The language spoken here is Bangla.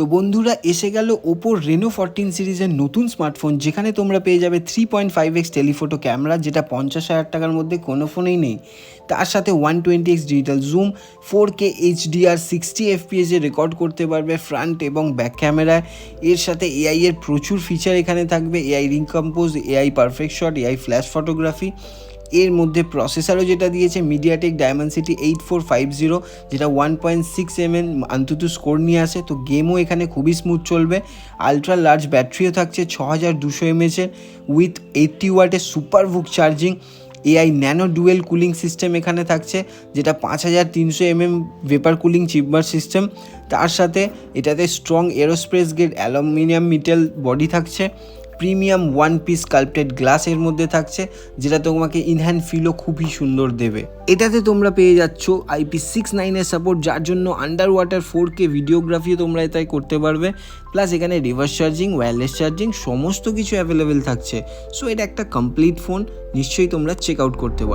তো বন্ধুরা এসে গেল ওপোর রেনো 14 সিরিজের নতুন স্মার্টফোন, যেখানে তোমরা পেয়ে যাবে 3.5x টেলিফোটো ক্যামেরা, যেটা 50,000 টাকার মধ্যে কোনো ফোনেই নেই। তার সাথে 120x digital zoom, 4K HDR 60 FPS record করতে পারবে ফ্রন্ট এবং ব্যাক ক্যামেরায়। এর সাথে এআই এর প্রচুর ফিচার এখানে থাকবে, AI recompose, AI perfect shot, AI flash photography. এর মধ্যে প্রসেসরও যেটা দিয়েছে মিডিয়াটেক ডায়মেনসিটি 8450, যেটা 1.6 অন্তত স্কোর নিয়ে আসে। তো গেমও এখানে খুবই স্মুথ চলবে। আলট্রা লার্জ ব্যাটারিও থাকছে 6200 mAh উইথ 80 ওয়াটের সুপারভুক charging. AI nano dual cooling system এখানে থাকছে, যেটা 5300 ভেপার কুলিং চিপবার সিস্টেম। তার সাথে এটাতে strong aerospace grade aluminium metal body থাকছে। Premium one piece sculpted glass এর মধ্যে থাকছে, যেটা তোমাকে ইনহ্যান্ড ফিলও খুবই সুন্দর দেবে। এটাতে তোমরা পেয়ে যাচ্ছ IP69 এর সাপোর্ট, যার জন্য আন্ডার ওয়াটার 4K ভিডিওগ্রাফিও তোমরা এটাই করতে পারবে। প্লাস এখানে রিভার্স চার্জিং, ওয়্যারলেস চার্জিং সমস্ত কিছু অ্যাভেলেবেল থাকছে। সো এটা একটা কমপ্লিট ফোন, নিশ্চয়ই তোমরা চেক আউট করতে পারো।